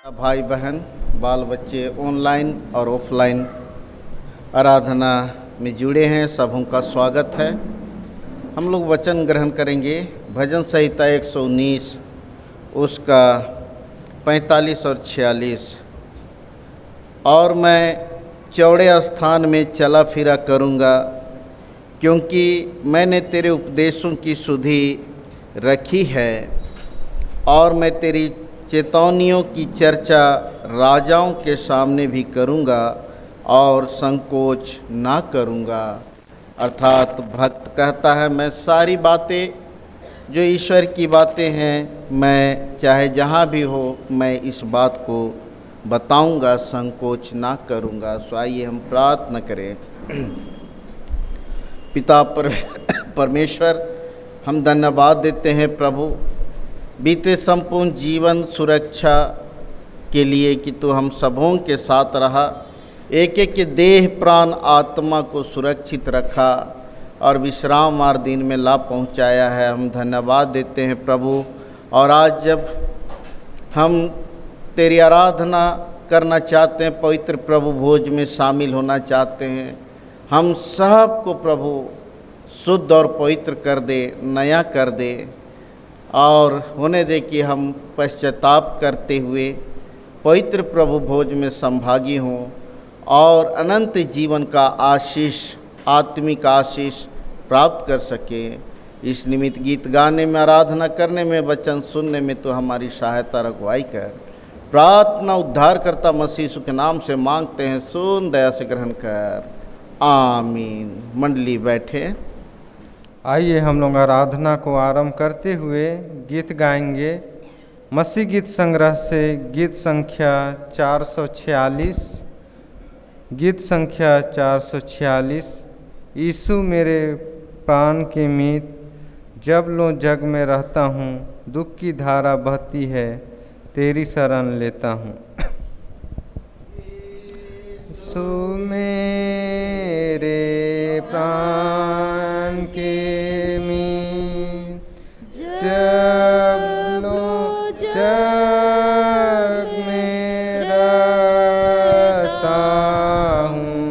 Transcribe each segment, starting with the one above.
भाई बहन बाल बच्चे ऑनलाइन और ऑफलाइन आराधना में जुड़े हैं, सबों का स्वागत है। हम लोग वचन ग्रहण करेंगे भजन संहिता 119 उसका 45 और 46। और मैं चौड़े स्थान में चला फिरा करूँगा, क्योंकि मैंने तेरे उपदेशों की सुधि रखी है और मैं तेरी चेतावनियों की चर्चा राजाओं के सामने भी करूँगा और संकोच ना करूँगा। अर्थात भक्त कहता है, मैं सारी बातें जो ईश्वर की बातें हैं, मैं चाहे जहाँ भी हो, मैं इस बात को बताऊँगा, संकोच ना करूँगा। सो आइए हम प्रार्थना करें। पिता परमेश्वर, हम धन्यवाद देते हैं प्रभु बीते संपूर्ण जीवन सुरक्षा के लिए कि तू हम सबों के साथ रहा, एक एक के देह प्राण आत्मा को सुरक्षित रखा और विश्राम वार दिन में ला पहुंचाया है। हम धन्यवाद देते हैं प्रभु। और आज जब हम तेरी आराधना करना चाहते हैं, पवित्र प्रभु भोज में शामिल होना चाहते हैं, हम सब को प्रभु शुद्ध और पवित्र कर दे, नया कर दे और होने दे कि हम पश्चाताप करते हुए पवित्र प्रभु भोज में संभागी हों और अनंत जीवन का आशीष, आत्मिक आशीष प्राप्त कर सकें। इस निमित्त गीत गाने में, आराधना करने में, वचन सुनने में तो हमारी सहायता रखवाई कर। प्रार्थना उद्धारकर्ता मसीह यीशु के नाम से मांगते हैं, सुन दया से ग्रहण कर, आमीन। मंडली बैठे। आइए हम लोग आराधना को आरंभ करते हुए गीत गाएंगे। मसीह गीत संग्रह से गीत संख्या 446। गीत संख्या 446। यीशु मेरे प्राण के मीत, जब लो जग में रहता हूँ, दुख की धारा बहती है, तेरी शरण लेता हूँ। यीशु मेरे प्राण के मीत, जब लो जग में रहता हूँ,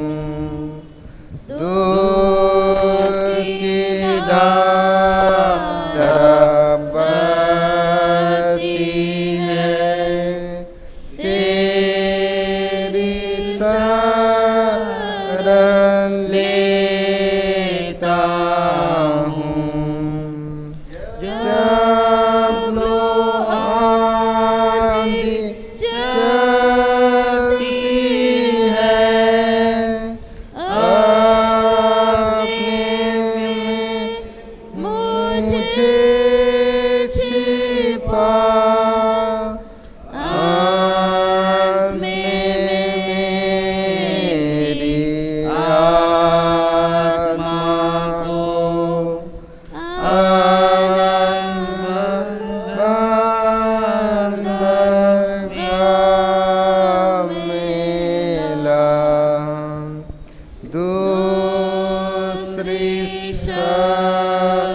दुख की धारा बहती है, तेरी शरण लेता हूँ। जब लो आँधी चलती है, अपने में मुझे छिपा, मेरी आत्मा को बंदरगाह में ला, दूसरी शरण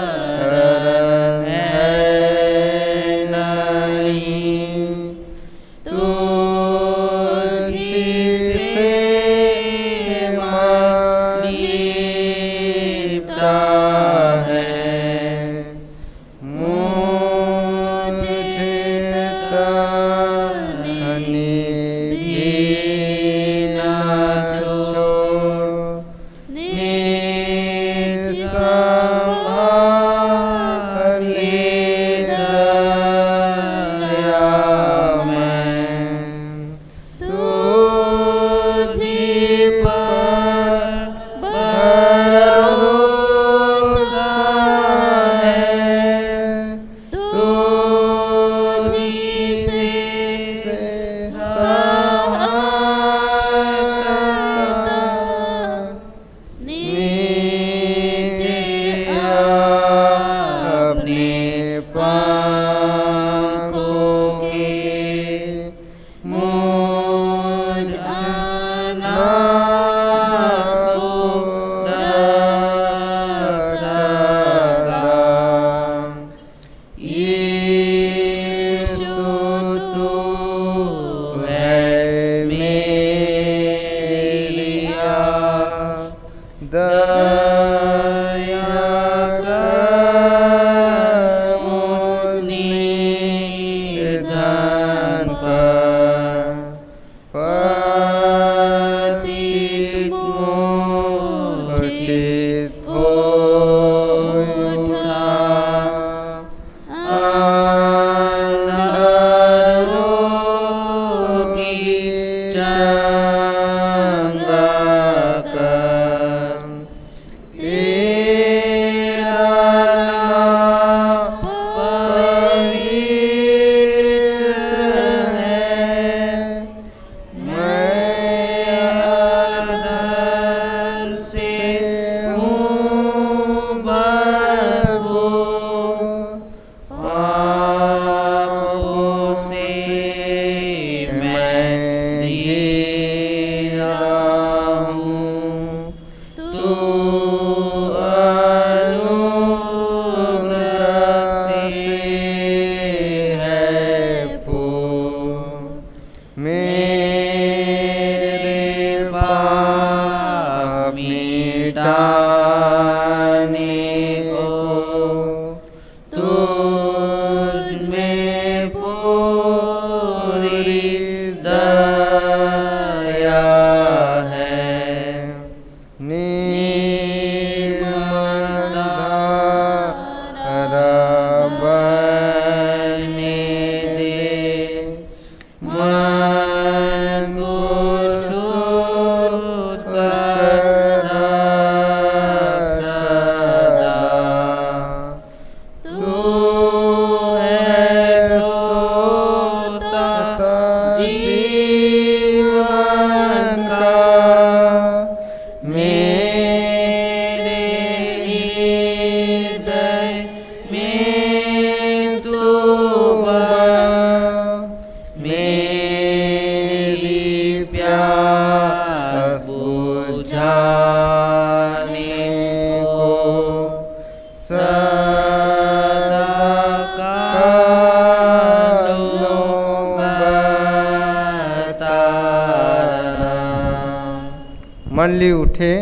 मंडली उठे।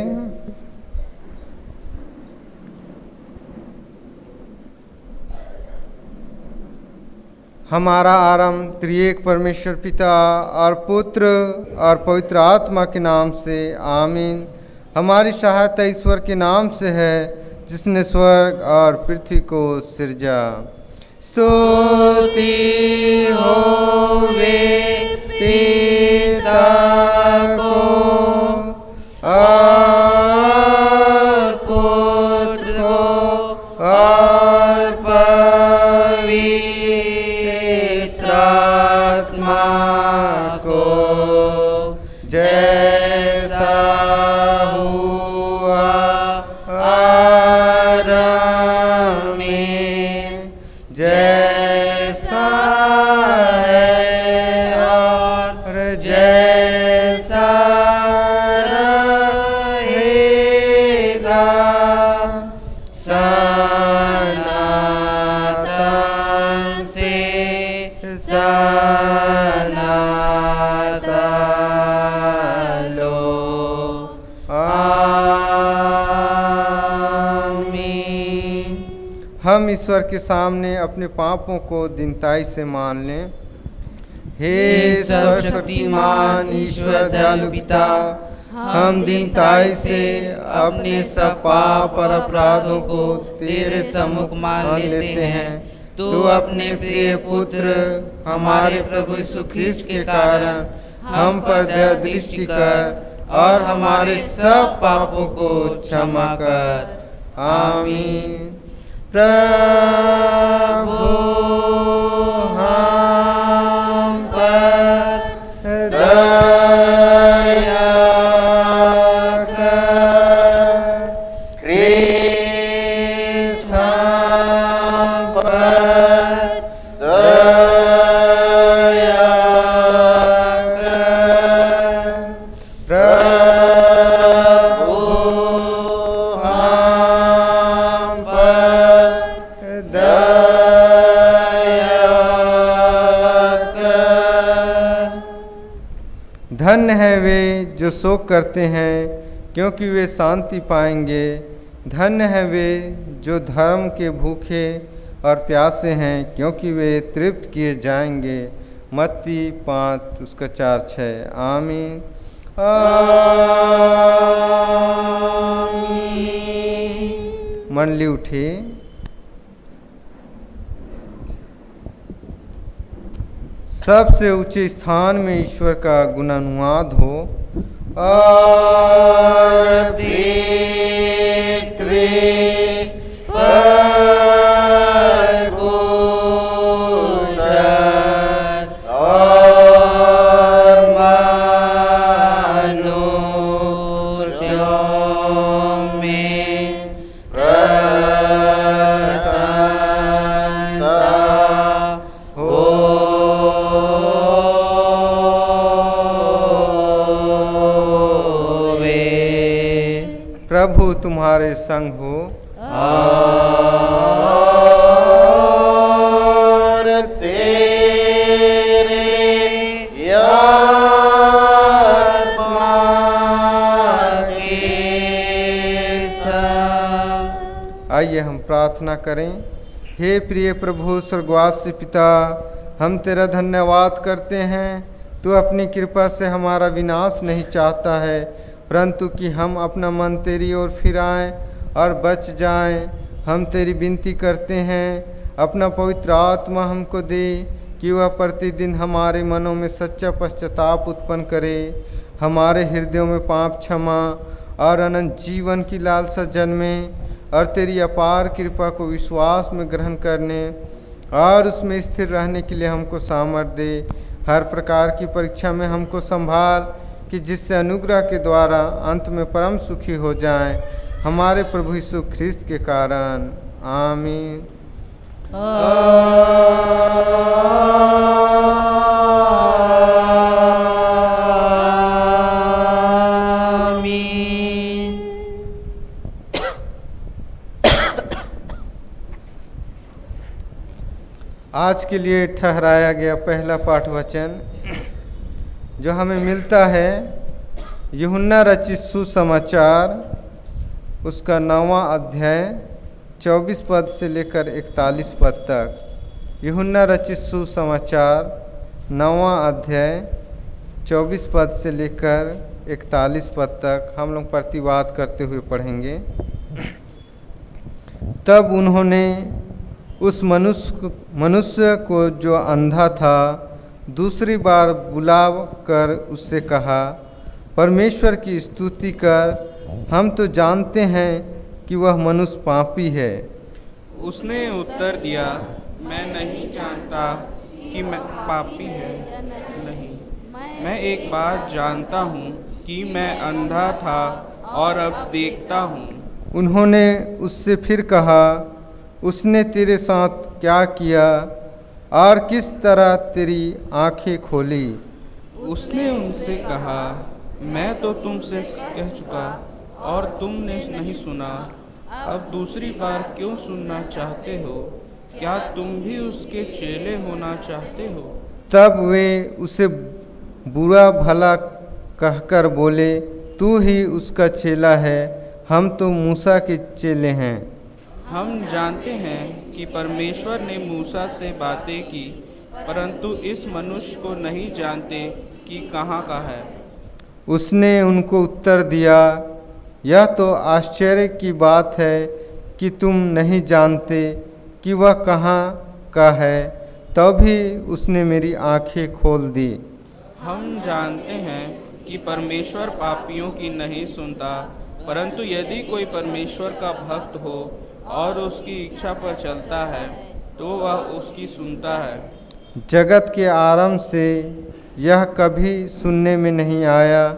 हमारा आरंभ त्रिएक परमेश्वर पिता और पुत्र और पवित्र आत्मा के नाम से, आमीन। हमारी सहायता ईश्वर के नाम से है, जिसने स्वर्ग और पृथ्वी को सिरजा। स्तुति होवे पिता को और पुत्र को और पवित्र आत्मा को, जैसा हुआ आरंभ में, जैसा है और जैसा रहेगा, सनातन से सनातन लो, आमीन। हम ईश्वर के सामने अपने पापों को दीनताई से मान लें। हे सर्वशक्तिमान ईश्वर दयालु पिता, हम दीनताई से अपने सब पाप और अपराधों को तेरे सम्मुख मान लेते हैं। तू अपने प्रिय पुत्र हमारे प्रभु यीशु ख्रिस्ट के कारण हम पर दया दृष्टि कर और हमारे सब पापों को क्षमा कर, आमीन। प्रभु हम पर दया कर, ख्रिस्त हम पर दया कर, प्रभु हम पर दया कर। धन्य है वे जो शोक करते हैं, क्योंकि वे शांति पाएंगे। धन्य है वे जो धर्म के भूखे और प्यासे हैं, क्योंकि वे तृप्त किए जाएंगे। मत्ती 5:4-6, आमीन। आमीन। मंडली उठी। सबसे ऊंचे स्थान में ईश्वर का गुणानुवाद हो। और पृथ्वी पर गोचर और मनुष्यों में प्रसन्नता हो। प्रभु तुम्हारे संग हो और तेरे आत्मा के संग। आइए हम प्रार्थना करें। हे प्रिय प्रभु स्वर्गवासी पिता, हम तेरा धन्यवाद करते हैं। तू अपनी कृपा से हमारा विनाश नहीं चाहता है, परंतु कि हम अपना मन तेरी ओर फिराएं और बच जाएं। हम तेरी विनती करते हैं, अपना पवित्र आत्मा हमको दे कि वह प्रतिदिन हमारे मनों में सच्चा पश्चाताप उत्पन्न करे, हमारे हृदयों में पाप क्षमा और अनंत जीवन की लालसा जन्मे, और तेरी अपार कृपा को विश्वास में ग्रहण करने और उसमें स्थिर रहने के लिए हमको सामर्थ्य दे। हर प्रकार की परीक्षा में हमको संभाल, कि जिससे अनुग्रह के द्वारा अंत में परम सुखी हो जाएं, हमारे प्रभु यीशु ख्रिस्त के कारण, आमीन। आमीन। आज के लिए ठहराया गया पहला पाठ वचन जो हमें मिलता है यूहन्ना रचित सुसमाचार उसका 9वां अध्याय 24 पद से लेकर 41 पद तक। यूहन्ना रचित सुसमाचार 9वां अध्याय 24 पद से लेकर 41 पद तक हम लोग प्रतिवाद करते हुए पढ़ेंगे। तब उन्होंने उस मनुष्य को जो अंधा था दूसरी बार बुला कर उससे कहा, परमेश्वर की स्तुति कर, हम तो जानते हैं कि वह मनुष्य पापी है। उसने उत्तर दिया, मैं नहीं जानता कि मैं पापी है नहीं। मैं एक बात जानता हूँ कि मैं अंधा था और अब देखता हूँ। उन्होंने उससे फिर कहा, उसने तेरे साथ क्या किया और किस तरह तेरी आंखें खोली? उसने उनसे कहा, मैं तो तुमसे कह चुका और तुमने नहीं सुना, अब दूसरी बार क्यों सुनना चाहते हो? क्या तुम भी उसके चेले होना चाहते हो? तब वे उसे बुरा भला कहकर बोले, तू ही उसका चेला है, हम तो मूसा के चेले हैं। हम जानते हैं कि परमेश्वर ने मूसा से बातें की, परंतु इस मनुष्य को नहीं जानते कि कहाँ का है। उसने उनको उत्तर दिया, यह तो आश्चर्य की बात है कि तुम नहीं जानते कि वह कहाँ का है, तभी उसने मेरी आंखें खोल दी। हम जानते हैं कि परमेश्वर पापियों की नहीं सुनता, परंतु यदि कोई परमेश्वर का भक्त हो और उसकी इच्छा पर चलता है तो वह उसकी सुनता है। जगत के आरंभ से यह कभी सुनने में नहीं आया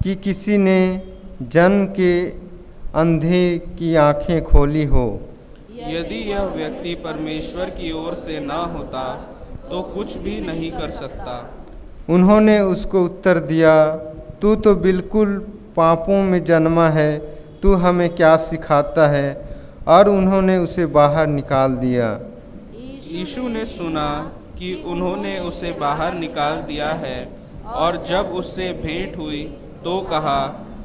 कि किसी ने जन्म के अंधे की आंखें खोली हो। यदि यह व्यक्ति परमेश्वर की ओर से न होता तो कुछ भी नहीं कर सकता। उन्होंने उसको उत्तर दिया, तू तो बिल्कुल पापों में जन्मा है, तू हमें क्या सिखाता है? और उन्होंने उसे बाहर निकाल दिया। यीशु ने सुना कि उन्होंने उसे बाहर निकाल दिया है और जब उससे भेंट हुई तो कहा,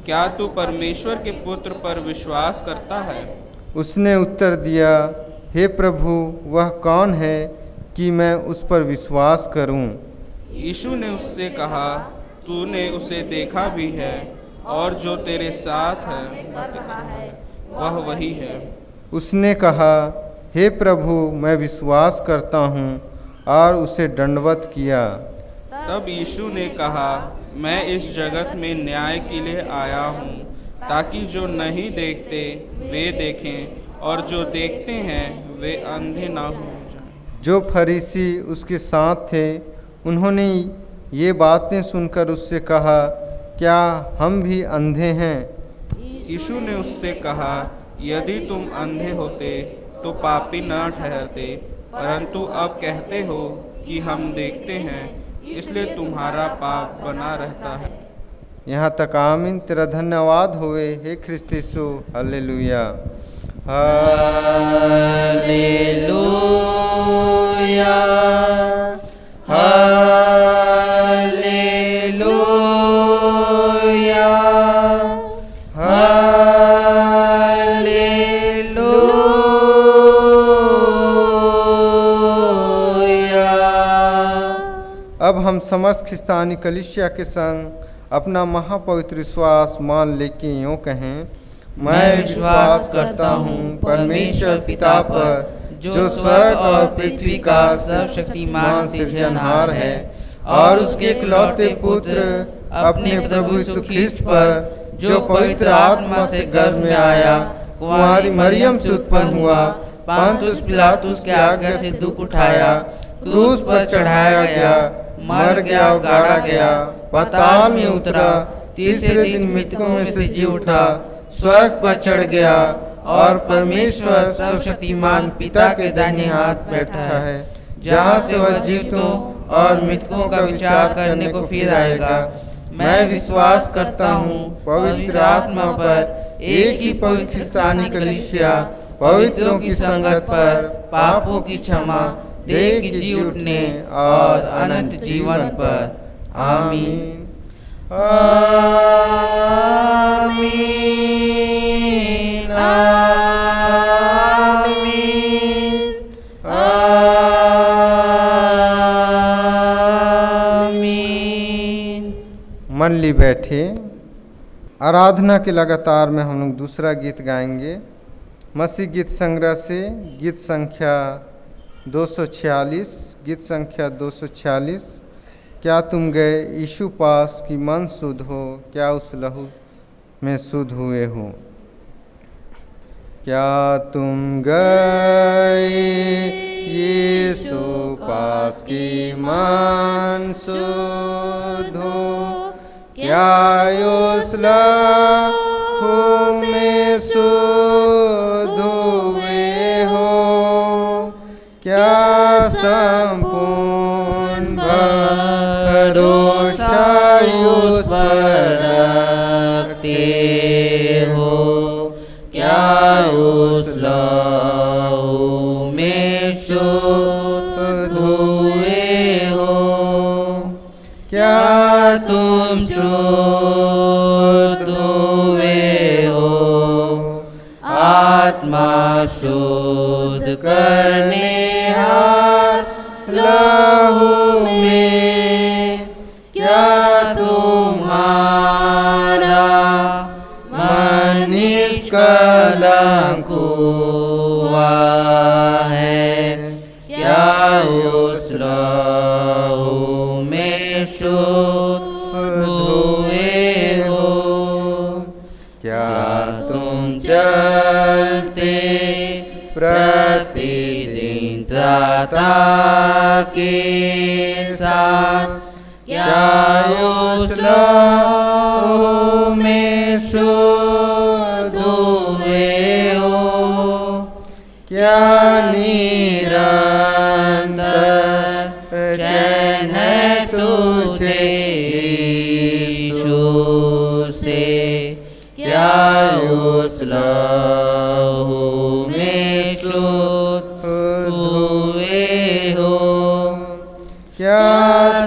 क्या तू परमेश्वर के पुत्र पर विश्वास करता है? उसने उत्तर दिया, हे प्रभु, वह कौन है कि मैं उस पर विश्वास करूं? यीशु ने उससे कहा, तूने उसे देखा भी है और जो तेरे साथ है वह वही है। उसने कहा, हे प्रभु, मैं विश्वास करता हूँ, और उसे दंडवत किया। तब यीशु ने कहा, मैं इस जगत में न्याय के लिए आया हूँ, ताकि जो नहीं देखते वे देखें और जो देखते हैं वे अंधे ना हो जाएं। जो फरीसी उसके साथ थे उन्होंने ये बातें सुनकर उससे कहा, क्या हम भी अंधे हैं? यीशु ने उससे कहा, यदि तुम अंधे होते तो पापी न ठहरते, परंतु अब कहते हो कि हम देखते हैं, इसलिए तुम्हारा पाप बना रहता है। यहाँ तक आमीन। तेरा धन्यवाद होवे हे ख्रिस्त यीशु। हालेलुया हालेलुया हालेलुया हालेलुया। अब हम समस्त ख्रिस्तानी कलीसिया के संग अपना महापवित्र विश्वास मान लेके यूँ कहें, मैं विश्वास करता हूँ परमेश्वर पिता पर, जो स्वर्ग और पृथ्वी का सर्वशक्तिमान सृजनहार है, और उसके इकलौते पुत्र अपने प्रभु यीशु ख्रिस्त पर, जो पवित्र आत्मा से गर्भ में आया, कुंवारी मरियम से उत्पन्न हुआ, पंतुस पिलातुस के आज्ञा से दुख उठाया, क्रूस पर चढ़ाया गया, मर गया और गाड़ा गया, पाताल में उतरा, तीसरे दिन मृतकों में से जी उठा, स्वर्ग पर चढ़ गया, और परमेश्वर सर्वशक्तिमान पिता के दाहिने हाथ बैठा है, जहाँ से वह जीवितों और मृतकों का विचार करने को फिर आएगा। मैं विश्वास करता हूँ पवित्र आत्मा पर, एक ही पवित्र ख्रिस्तानी कलीसिया, पवित्रों की संगत पर, पापों की क्षमा, देह की जी उठने और अनंत जीवन पर। आमीन। आमीन आमीन आमीन। मंडली बैठे। आराधना के लगातार में हम लोग दूसरा गीत गाएंगे मसीह गीत संग्रह से गीत संख्या 246। गीत संख्या 246। क्या तुम गए यीशु पास कि मन शुद्ध हो, क्या उस लहू में शुद्ध हुए हो। क्या तुम गए यीशु पास कि मन शुद्ध हो, क्या उस लहू में शुद्ध हुए हो। क्या संपूर्ण भरोसा उस पर रखते हो, क्या उस लहू में शुद्ध हुए हो। क्या तुम शुद्ध हुए हो आत्मा शुद्ध करने हार लहू में। क्या तुम्हारा मन निष्कलंक हुआ है, क्या उस लहू में शुद्ध हुए हो। क्या तुम चलते प्रतिदिन त्राता के साथ, क्या उस लहू में शुद्ध हुए हो। क्या निरंतर चैन है तुझे यीशु से, क्या उस लहू में शुद्ध हुए हो। क्या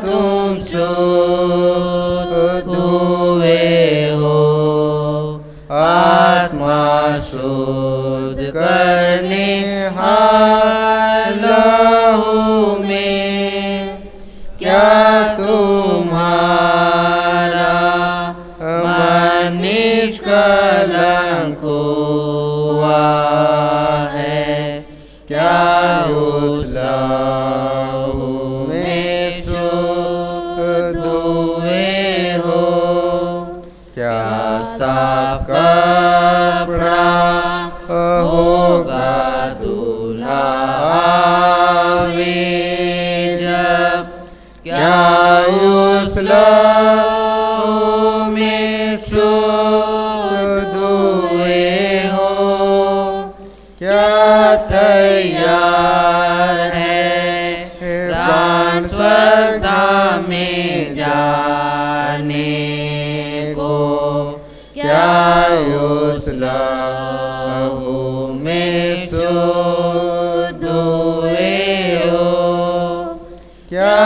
तुम शुद्ध हुए हो आत्मा शुद्ध करने हार लहू में। क्या तुम्हारा मन निष्कलंक हुआ है, क्या उस लहू में शुद्ध हुए हो। क्या साफ कपड़ा होगा दूल्हा आवे जब, क्या उस लहू में शुद्ध हुए हो। क्या तैयार है प्राण स्वर्गधाम में जाने को, क्या उस लहू में शुद्ध हुए हो। क्या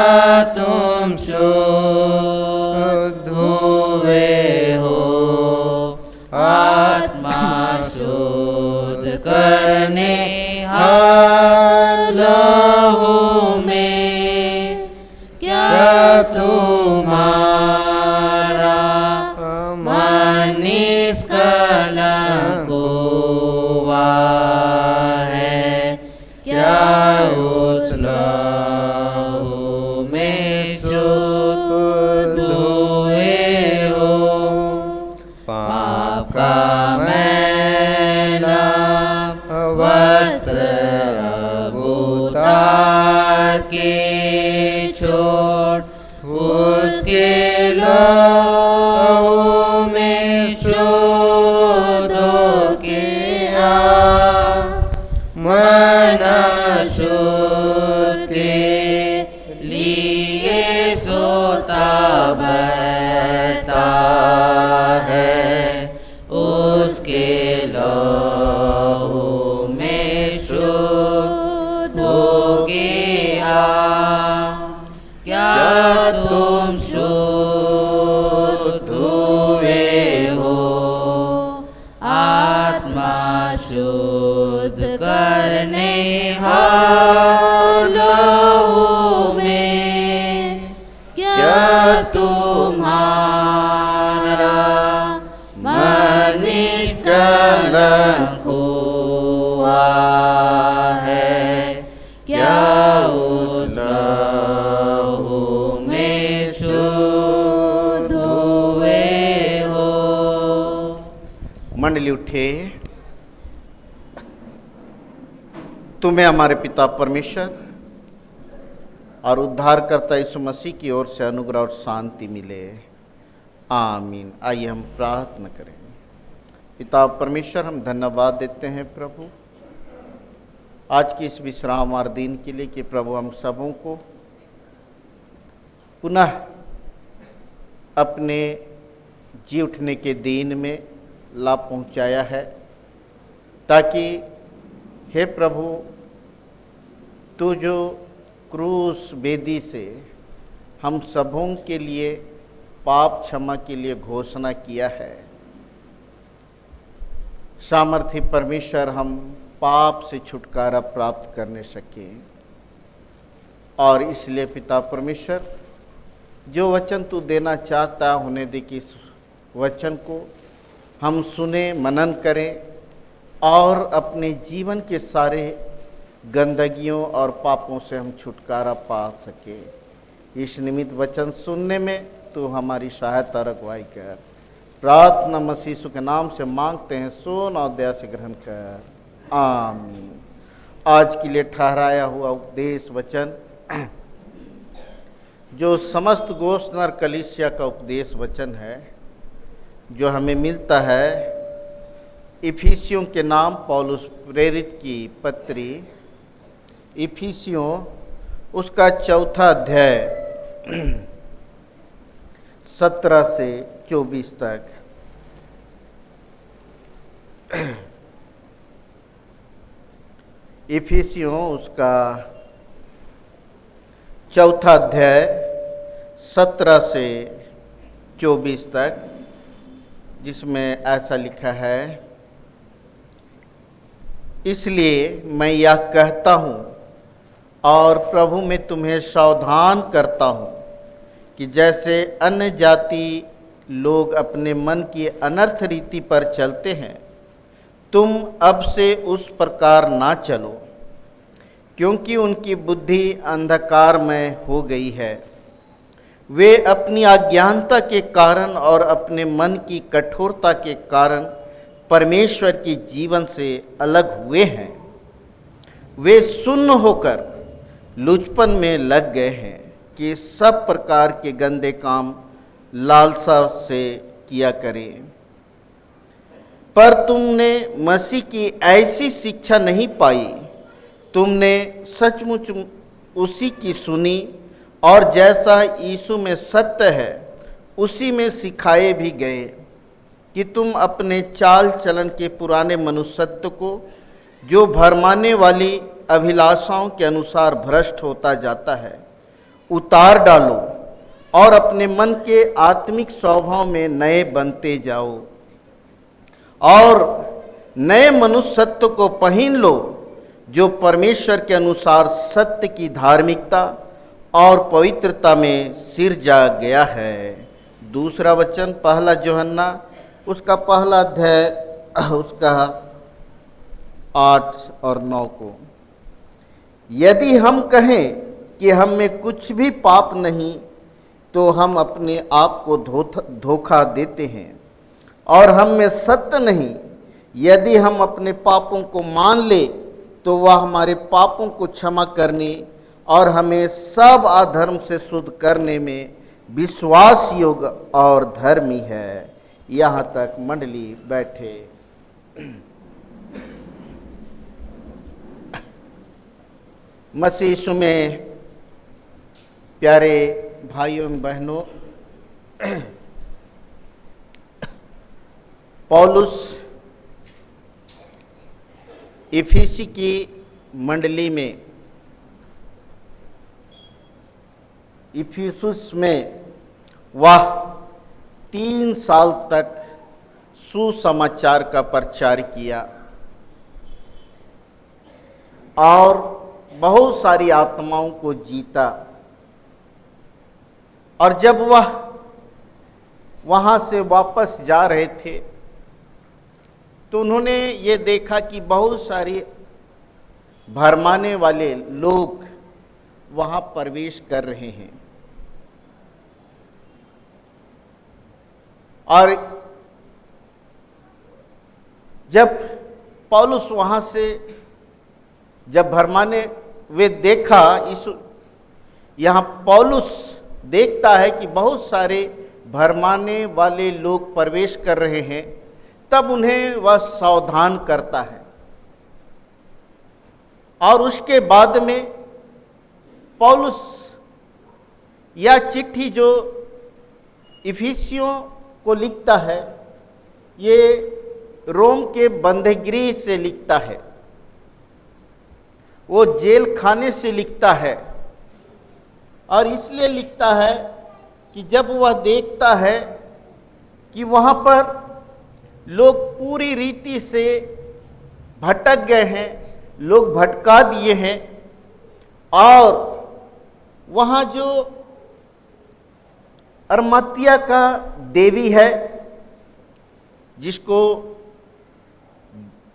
तुम शुद्ध हुए हो आत्मा शुद्ध करने हार लहू में। क्या तुम्हारा मन निष्कलंक हुआ है, क्या उस लहू में शुद्ध हुए हो। पाप का मैला वस्त्र अब उतार के छोड़, उसके लहू में शुद्ध होके आ। मन शुद्ध के लिए सोता बहता है, उसके लहू में शुद्ध हो गया। क्या तुम शुद्ध बैठे। तुम्हें हमारे पिता परमेश्वर और उद्धारकर्ता यीशु मसीह की ओर से अनुग्रह और शांति मिले। आमीन। आइए हम प्रार्थना करें। पिता परमेश्वर, हम धन्यवाद देते हैं प्रभु आज की इस विश्राम और दिन के लिए कि प्रभु हम सबों को पुनः अपने जी उठने के दिन में लाभ पहुंचाया है, ताकि हे प्रभु तू जो क्रूस वेदी से हम सबों के लिए पाप क्षमा के लिए घोषणा किया है, सामर्थ्य परमेश्वर हम पाप से छुटकारा प्राप्त करने सके। और इसलिए पिता परमेश्वर जो वचन तू देना चाहता होने दे कि इस वचन को हम सुने, मनन करें और अपने जीवन के सारे गंदगियों और पापों से हम छुटकारा पा सके। इस निमित्त वचन सुनने में तू हमारी सहायता रखवाई कर। प्रार्थना मसीह यीशु के नाम से मांगते हैं, सुन और दया से ग्रहण कर। आमीन। आज के लिए ठहराया हुआ उपदेश वचन जो समस्त गोष्ठ नर कलीसिया का उपदेश वचन है, जो हमें मिलता है इफिसियों के नाम पौलुस प्रेरित की पत्री, इफिसियों उसका 4 अध्याय 17 से 24 तक। इफिसियों उसका 4 अध्याय 17 से 24 तक, जिसमें ऐसा लिखा है, इसलिए मैं यह कहता हूँ और प्रभु में तुम्हें सावधान करता हूँ कि जैसे अन्य जाति लोग अपने मन की अनर्थ रीति पर चलते हैं, तुम अब से उस प्रकार ना चलो, क्योंकि उनकी बुद्धि अंधकारमय हो गई है। वे अपनी अज्ञानता के कारण और अपने मन की कठोरता के कारण परमेश्वर के जीवन से अलग हुए हैं। वे सुन्न होकर लुचपन में लग गए हैं कि सब प्रकार के गंदे काम लालसा से किया करें। पर तुमने मसीह की ऐसी शिक्षा नहीं पाई। तुमने सचमुच उसी की सुनी और जैसा यीशु में सत्य है उसी में सिखाए भी गए कि तुम अपने चाल चलन के पुराने मनुष्यत्व को, जो भरमाने वाली अभिलाषाओं के अनुसार भ्रष्ट होता जाता है, उतार डालो और अपने मन के आत्मिक स्वभाव में नए बनते जाओ और नए मनुष्यत्व को पहन लो, जो परमेश्वर के अनुसार सत्य की धार्मिकता और पवित्रता में सिरजा गया है। दूसरा वचन 1 यूहन्ना उसका 1 अध्याय उसका 8 और 9 को, यदि हम कहें कि हम में कुछ भी पाप नहीं, तो हम अपने आप को धोखा देते हैं और हम में सत्य नहीं। यदि हम अपने पापों को मान ले, तो वह हमारे पापों को क्षमा करने और हमें सब अधर्म से शुद्ध करने में विश्वास योग्य और धर्मी है। यहाँ तक मंडली बैठे। मसीह यीशु में प्यारे भाइयों एवं बहनों, पौलुस इफिसी की मंडली में, इफिसुस में वह 3 साल तक सुसमाचार का प्रचार किया और बहुत सारी आत्माओं को जीता। और जब वह वहां से वापस जा रहे थे, तो उन्होंने ये देखा कि बहुत सारी भरमाने वाले लोग वहां प्रवेश कर रहे हैं और जब पौलुस वहाँ से जब भरमाने वे देखा, इस यहाँ पौलुस देखता है कि बहुत सारे भरमाने वाले लोग प्रवेश कर रहे हैं, तब उन्हें वह सावधान करता है। और उसके बाद में पौलुस यह चिट्ठी जो इफिसियों को लिखता है, ये रोम के बंदीगृह से लिखता है, वो जेल खाने से लिखता है। और इसलिए लिखता है कि जब वह देखता है कि वहाँ पर लोग पूरी रीति से भटक गए हैं, लोग भटका दिए हैं, और वहाँ जो अरमतिया का देवी है, जिसको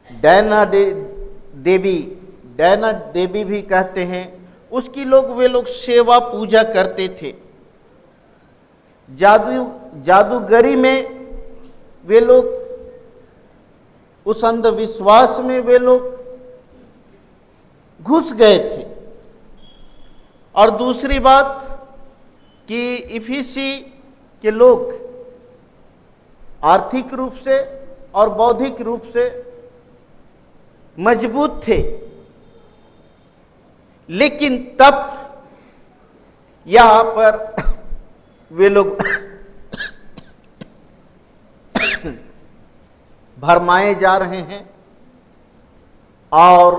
डायना देवी भी कहते हैं, उसकी वे लोग सेवा पूजा करते थे। जादूगरी में वे लोग, उस अंधविश्वास में वे लोग घुस गए थे। और दूसरी बात कि इफिसी के लोग आर्थिक रूप से और बौद्धिक रूप से मजबूत थे, लेकिन तब यहाँ पर वे लोग भरमाए जा रहे हैं और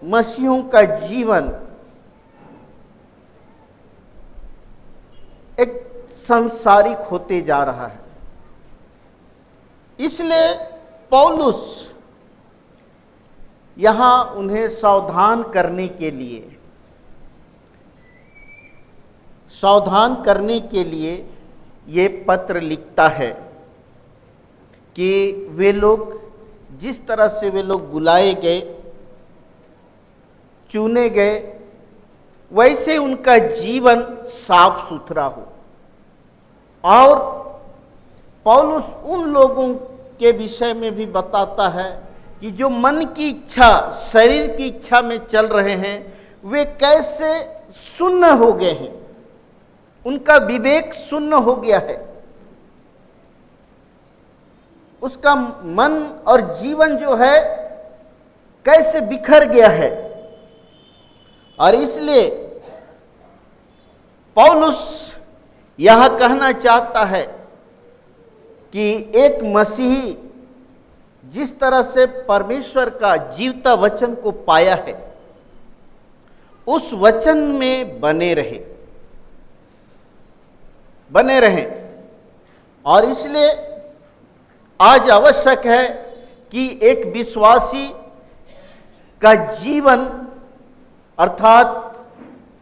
मसीहों का जीवन एक सांसारिक होते जा रहा है। इसलिए पौलुस यहां उन्हें सावधान करने के लिए ये पत्र लिखता है कि वे लोग जिस तरह से वे लोग बुलाए गए, चुने गए, वैसे उनका जीवन साफ सुथरा हो। और पौलुस उन लोगों के विषय में भी बताता है कि जो मन की इच्छा, शरीर की इच्छा में चल रहे हैं, वे कैसे शून्य हो गए हैं, उनका विवेक शून्य हो गया है, उसका मन और जीवन जो है कैसे बिखर गया है। और इसलिए पौलुस यह कहना चाहता है कि एक मसीही जिस तरह से परमेश्वर का जीवता वचन को पाया है, उस वचन में बने रहें। और इसलिए आज आवश्यक है कि एक विश्वासी का जीवन अर्थात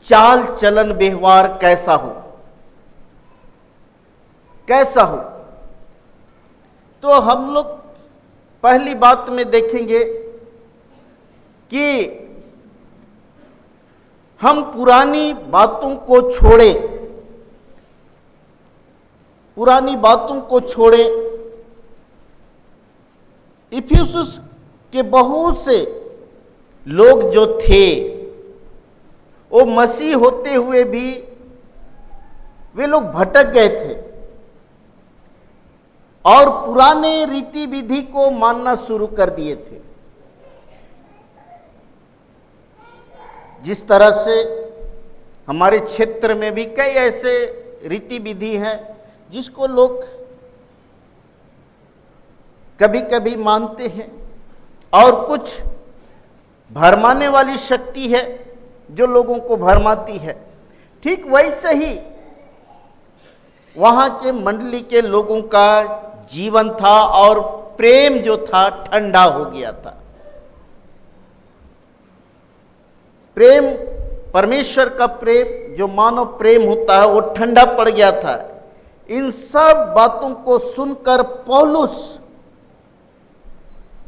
चाल चलन व्यवहार कैसा हो। तो हम लोग पहली बात में देखेंगे कि हम पुरानी बातों को छोड़े। इफिसुस के बहुत से लोग जो थे, वो मसीह होते हुए भी वे लोग भटक गए थे और पुराने रीति विधि को मानना शुरू कर दिए थे। जिस तरह से हमारे क्षेत्र में भी कई ऐसे रीति विधि हैं जिसको लोग कभी कभी मानते हैं, और कुछ भरमाने वाली शक्ति है जो लोगों को भरमाती है। ठीक वैसे ही वहां के मंडली के लोगों का जीवन था और प्रेम जो था ठंडा हो गया था। प्रेम, परमेश्वर का प्रेम जो मानव प्रेम होता है, वो ठंडा पड़ गया था। इन सब बातों को सुनकर पौलुस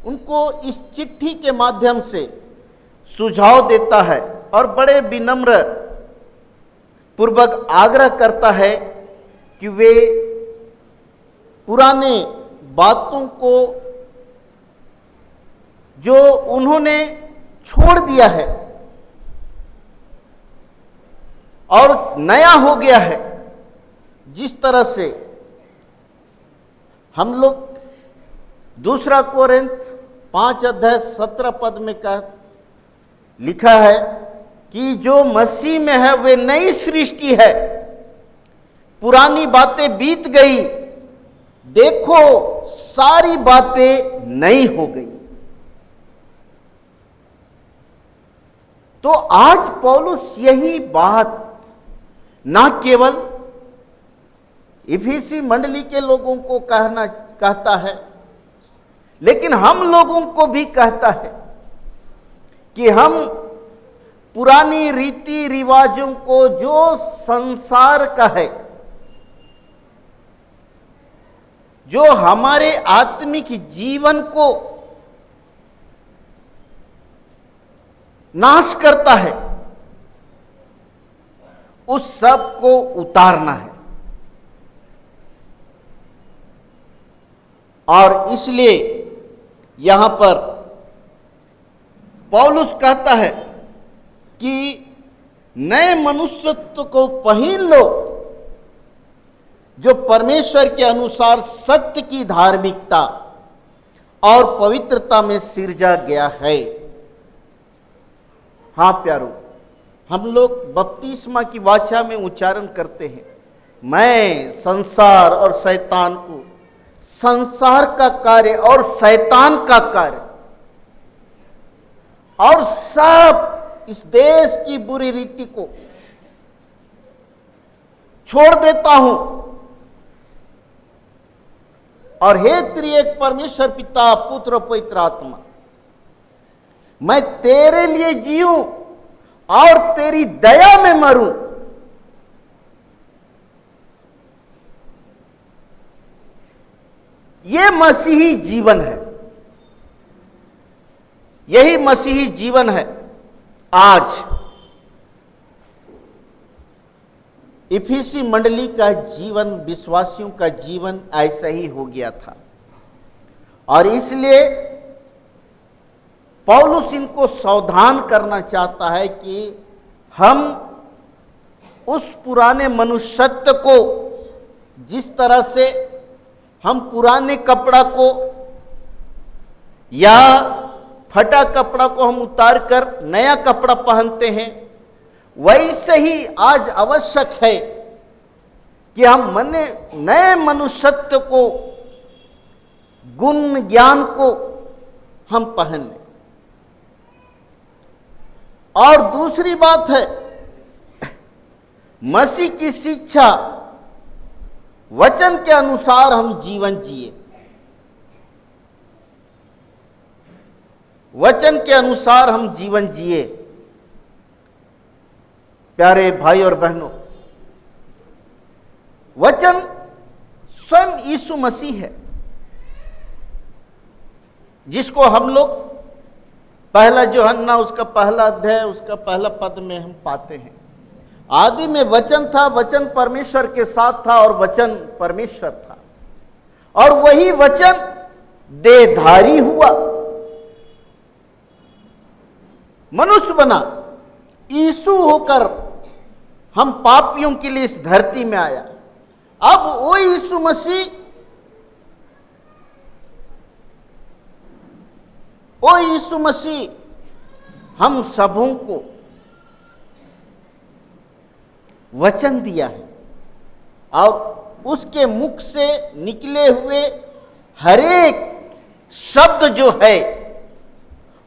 उनको इस चिट्ठी के माध्यम से सुझाव देता है और बड़े विनम्र पूर्वक आग्रह करता है कि वे पुराने बातों को जो उन्होंने छोड़ दिया है और नया हो गया है। जिस तरह से हम लोग 2 कोरिन्थ 5:17 में लिखा है कि जो मसीह में है वे नई सृष्टि है, पुरानी बातें बीत गई, देखो सारी बातें नई हो गई। तो आज पौलुस यही बात ना केवल इफिसी मंडली के लोगों को कहता है, लेकिन हम लोगों को भी कहता है कि हम पुरानी रीति रिवाजों को, जो संसार का है, जो हमारे आत्मिक जीवन को नाश करता है, उस सब को उतारना है। और इसलिए यहां पर पौलुस कहता है कि नए मनुष्यत्व को पहन लो, जो परमेश्वर के अनुसार सत्य की धार्मिकता और पवित्रता में सिरजा गया है। हाँ प्यारो, हम लोग बपतिस्मा की वाचा में उच्चारण करते हैं, मैं संसार और शैतान को, संसार का कार्य और शैतान का कार्य और सब इस देश की बुरी रीति को छोड़ देता हूं, और हे त्रिएक परमेश्वर पिता, पुत्र और पवित्र आत्मा, मैं तेरे लिए जीऊं और तेरी दया में मरूं। ये मसीही जीवन है, यही मसीही जीवन है। आज इफिसी मंडली का जीवन, विश्वासियों का जीवन ऐसा ही हो गया था, और इसलिए पौलुस इनको सावधान करना चाहता है कि हम उस पुराने मनुष्यत्व को, जिस तरह से हम पुराने कपड़ा को या फटा कपड़ा को हम उतार कर नया कपड़ा पहनते हैं, वैसे ही आज आवश्यक है कि हम नए मनुष्यत्व को, गुण ज्ञान को हम पहन लें। और दूसरी बात है, मसीह की शिक्षा, वचन के अनुसार हम जीवन जिए, वचन के अनुसार हम जीवन जिए। प्यारे भाई और बहनों, वचन स्वयं यीशु मसीह है, जिसको हम लोग पहला यूहन्ना उसका पहला अध्याय उसका पहला पद में हम पाते हैं। आदि में वचन था, वचन परमेश्वर के साथ था और वचन परमेश्वर था, और वही वचन देहधारी हुआ, मनुष्य बना, यीशु होकर हम पापियों के लिए इस धरती में आया। अब वो यीशु मसीह, ओ यीशु मसीह हम सबों को वचन दिया है, और उसके मुख से निकले हुए हरेक शब्द जो है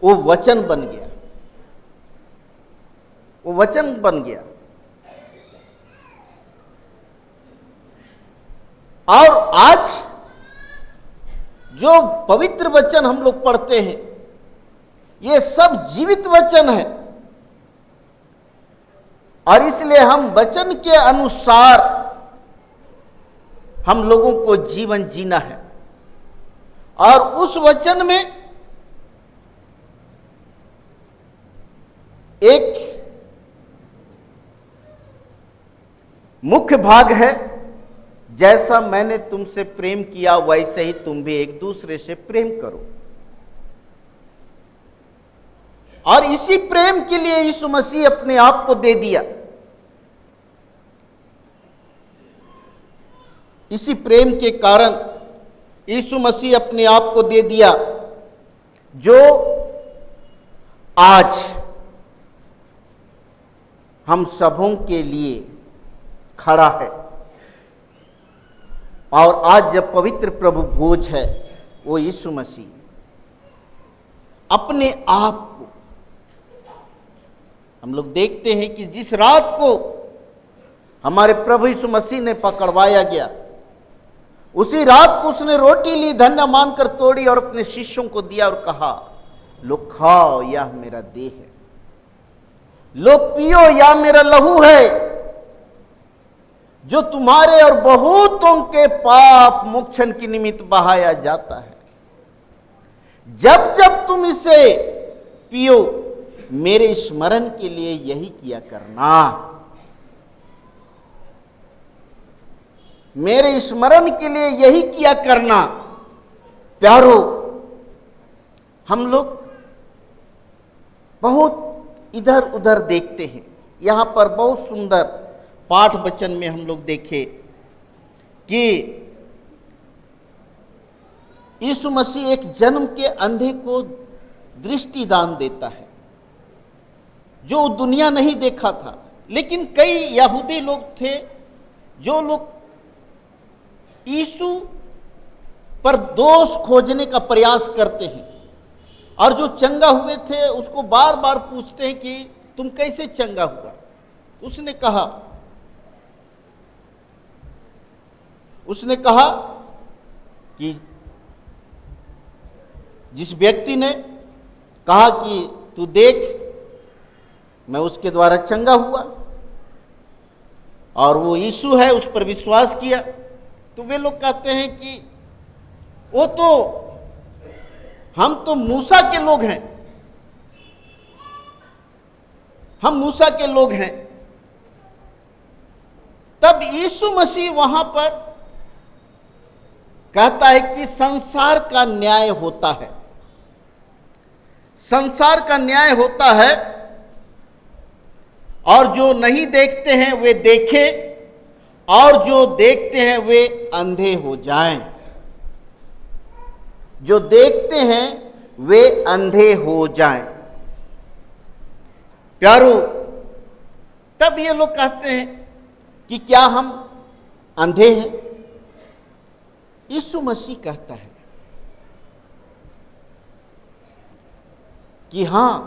वो वचन बन गया, वो वचन बन गया। और आज जो पवित्र वचन हम लोग पढ़ते हैं, ये सब जीवित वचन है, और इसलिए हम वचन के अनुसार हम लोगों को जीवन जीना है। और उस वचन में एक मुख्य भाग है, जैसा मैंने तुमसे प्रेम किया वैसे ही तुम भी एक दूसरे से प्रेम करो। और इसी प्रेम के लिए यीशु मसीह अपने आप को दे दिया। इसी प्रेम के कारण यीशु मसीह अपने आप को दे दिया, जो आज हम सबों के लिए खड़ा है। और आज जब पवित्र प्रभु भोज है, वो यीशु मसीह अपने आप को, हम लोग देखते हैं कि जिस रात को हमारे प्रभु यीशु मसीह ने पकड़वाया गया, उसी रात को उसने रोटी ली, धन्य मानकर तोड़ी और अपने शिष्यों को दिया और कहा, लो खाओ, यह मेरा देह है, लो पियो, यह मेरा लहू है, जो तुम्हारे और बहुतों के पाप मोक्षण की निमित्त बहाया जाता है। जब जब तुम इसे पियो, मेरे स्मरण के लिए यही किया करना। मेरे स्मरण के लिए यही किया करना। प्यारो, हम लोग बहुत इधर उधर देखते हैं। यहां पर बहुत सुंदर पाठ वचन में हम लोग देखे कि यीशु मसीह एक जन्म के अंधे को दृष्टि दान देता है, जो दुनिया नहीं देखा था। लेकिन कई यहूदी लोग थे जो लोग यीशु पर दोष खोजने का प्रयास करते हैं, और जो चंगा हुए थे उसको बार बार पूछते हैं कि तुम कैसे चंगा हुआ। उसने कहा कि जिस व्यक्ति ने कहा कि तू देख, मैं उसके द्वारा चंगा हुआ, और वो यीशु है, उस पर विश्वास किया। तो वे लोग कहते हैं कि वो तो, हम तो मूसा के लोग हैं, हम मूसा के लोग हैं। तब यीशु मसीह वहां पर कहता है कि संसार का न्याय होता है, संसार का न्याय होता है, और जो नहीं देखते हैं वे देखें, और जो देखते हैं वे अंधे हो जाएं। जो देखते हैं वे अंधे हो जाएं। प्यारो, तब ये लोग कहते हैं कि क्या हम अंधे हैं? यीशु मसीह कहता है कि हां,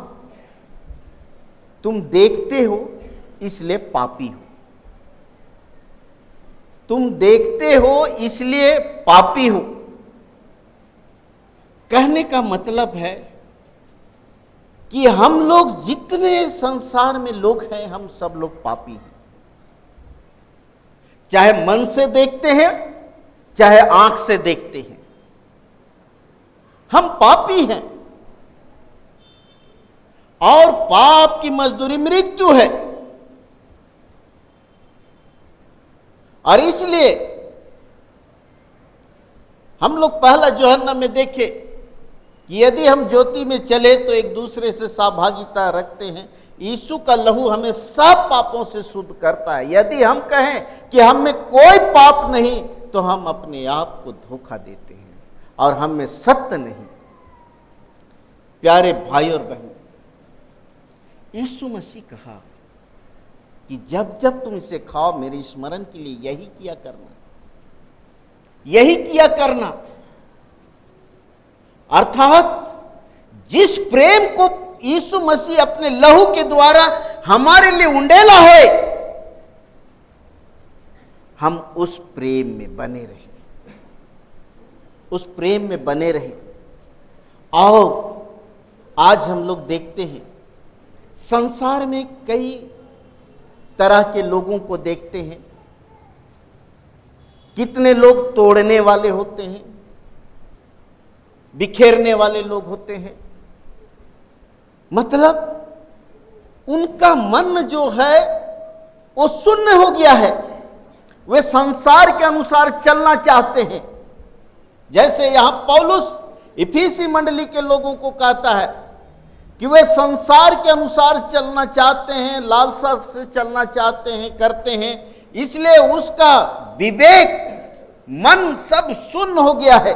तुम देखते हो इसलिए पापी हो, तुम देखते हो इसलिए पापी हो। कहने का मतलब है कि हम लोग जितने संसार में लोग हैं, हम सब लोग पापी हैं। चाहे मन से देखते हैं, चाहे आंख से देखते हैं, हम पापी हैं। और पाप की मजदूरी मृत्यु है। और इसलिए हम लोग पहला यूहन्ना में देखे कि यदि हम ज्योति में चले तो एक दूसरे से सहभागिता रखते हैं। यीशु का लहू हमें सब पापों से शुद्ध करता है। यदि हम कहें कि हम में कोई पाप नहीं, तो हम अपने आप को धोखा देते हैं और हम में सत्य नहीं। प्यारे भाई और बहन, यीशु मसीह कहा कि जब जब तुम इसे खाओ, मेरे स्मरण के लिए यही किया करना, यही किया करना। अर्थात जिस प्रेम को यीशु मसीह अपने लहू के द्वारा हमारे लिए उंडेला है, हम उस प्रेम में बने रहें, उस प्रेम में बने रहें। और आज हम लोग देखते हैं संसार में कई तरह के लोगों को देखते हैं। कितने लोग तोड़ने वाले होते हैं, बिखेरने वाले लोग होते हैं। मतलब उनका मन जो है वो शून्य हो गया है। वे संसार के अनुसार चलना चाहते हैं। जैसे यहां पौलुस इफिसी मंडली के लोगों को कहता है कि वे संसार के अनुसार चलना चाहते हैं, लालसा से चलना चाहते हैं, करते हैं, इसलिए उसका विवेक, मन सब शून्य हो गया है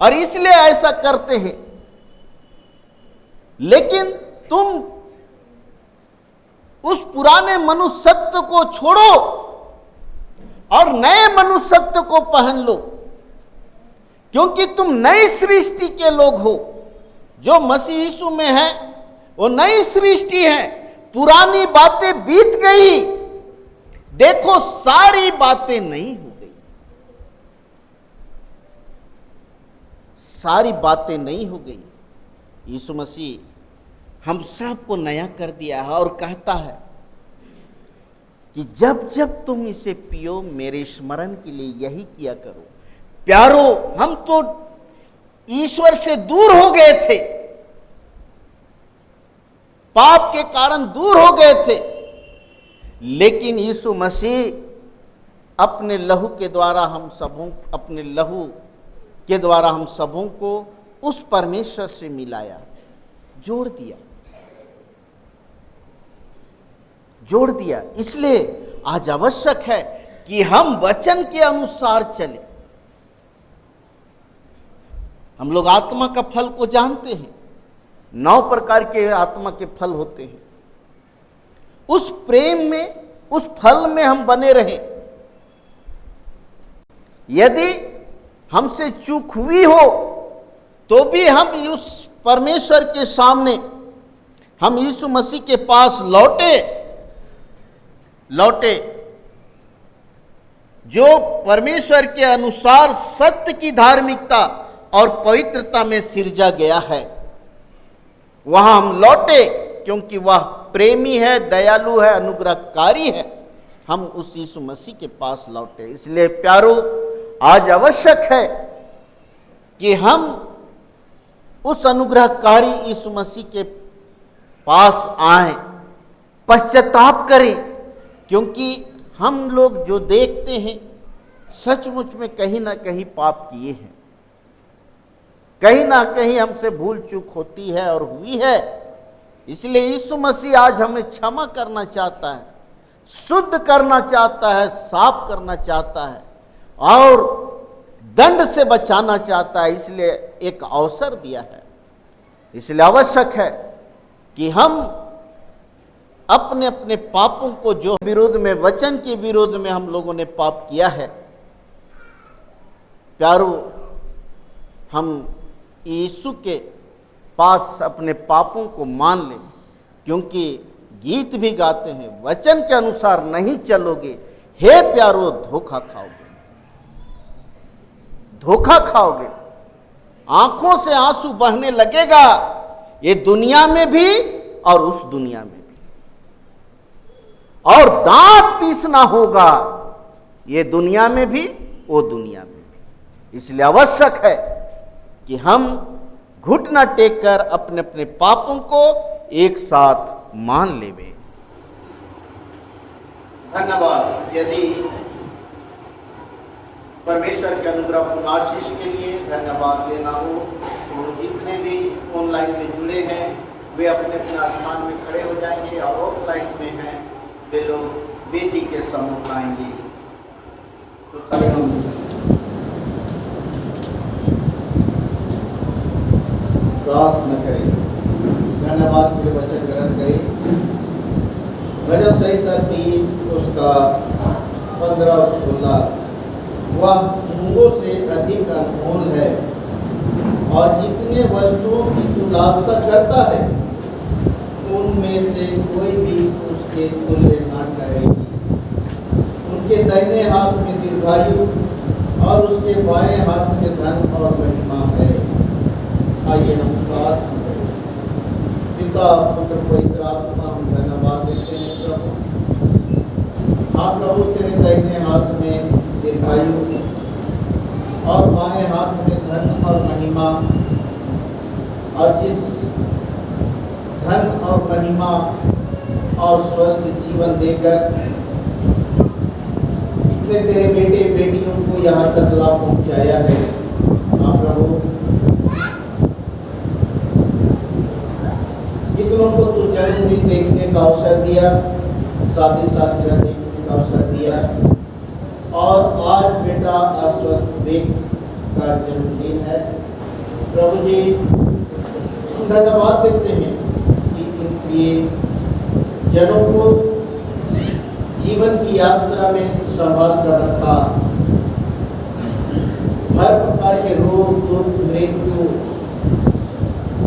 और इसलिए ऐसा करते हैं। लेकिन तुम उस पुराने मनुष्यत्व को छोड़ो और नए मनुष्यत्व को पहन लो, क्योंकि तुम नई सृष्टि के लोग हो। जो मसीह यीशु में है वो नई सृष्टि है। पुरानी बातें बीत गई, देखो सारी बातें नई हो गई, सारी बातें नई हो गई। यीशु मसीह हम सबको नया कर दिया है और कहता है कि जब जब तुम इसे पियो मेरे स्मरण के लिए यही किया करो। प्यारो, हम तो ईश्वर से दूर हो गए थे, पाप के कारण दूर हो गए थे, लेकिन यीशु मसीह अपने लहू के द्वारा हम सबों, अपने लहू के द्वारा हम सबों को उस परमेश्वर से मिलाया, जोड़ दिया, जोड़ दिया। इसलिए आज आवश्यक है कि हम वचन के अनुसार चलें। हम लोग आत्मा का फल को जानते हैं, 9 प्रकार के आत्मा के फल होते हैं। उस प्रेम में, उस फल में हम बने रहें। यदि हमसे चूक हुई हो तो भी हम उस परमेश्वर के सामने, हम यीशु मसीह के पास लौटे जो परमेश्वर के अनुसार सत्य की धार्मिकता और पवित्रता में सिरजा गया है, वहां हम लौटे, क्योंकि वह प्रेमी है, दयालु है, अनुग्रहकारी है। हम उस यीशु मसीह के पास लौटे। इसलिए प्यारो, आज आवश्यक है कि हम उस अनुग्रहकारी यीशु मसीह के पास आए, पश्चाताप करें, क्योंकि हम लोग जो देखते हैं सचमुच में कहीं ना कहीं पाप किए हैं, कहीं ना कहीं हमसे भूल चूक होती है और हुई है। इसलिए यीशु मसीह आज हमें क्षमा करना चाहता है, शुद्ध करना चाहता है, साफ करना चाहता है और दंड से बचाना चाहता है। इसलिए एक अवसर दिया है। इसलिए आवश्यक है कि हम अपने अपने पापों को, जो विरोध में, वचन के विरोध में हम लोगों ने पाप किया है, प्यारो, हम यीशु के पास अपने पापों को मान लें, क्योंकि गीत भी गाते हैं, वचन के अनुसार नहीं चलोगे, हे प्यारो धोखा खाओगे, धोखा खाओगे। आंखों से आंसू बहने लगेगा, ये दुनिया में भी और उस दुनिया में भी, और दांत पीसना होगा, ये दुनिया में भी, वो दुनिया में भी। इसलिए आवश्यक है कि हम घुटना टेक कर अपने अपने पापों को एक साथ मान लेवे। धन्यवाद। यदि परमेश्वर के अनुग्रह आशीष के लिए धन्यवाद लेना हो तो जितने भी ऑनलाइन में जुड़े हैं वे अपने अपने स्थान में खड़े हो जाएंगे, और ऑफलाइन में हैं वे लोग वेदी के सम्मुख आएंगे। तो हम प्रार्थना करें। धन्यवाद के वचन ग्रहण करें। भजन संहिता 3 उसका 15 और 16, वह मूंगों से अधिक अनमोल है और जितने वस्तुओं की तू लालसा करता है उनमें से कोई भी उसके तुल्य न ठहरेगी। उनके दाहिने हाथ में दीर्घायु और उसके बाएं हाथ में धन और महिमा है। आइए हम प्रार्थना करें। पिता, पुत्र, पवित्र आत्मा, हम धन्यवाद देते हैं प्रभु। हाँ प्रभु, तेरे दाहिने हाथ में दीर्घायु और बाएं हाथ में धन और महिमा, और जिस धन और महिमा और स्वस्थ जीवन देकर इतने तेरे बेटे बेटियों को यहाँ तक लाभ पहुँचाया है। हाँ प्रभु, जितनों को तू जन्मदिन देखने का अवसर दिया, शादी सालगिरह देखने का अवसर दिया, और आज बेटा आश्वस्त बेग का जन्मदिन है। प्रभु जी, हम धन्यवाद देते हैं कि इनके जनों को जीवन की यात्रा में संभाल कर रखा, हर प्रकार के रोग दुख मृत्यु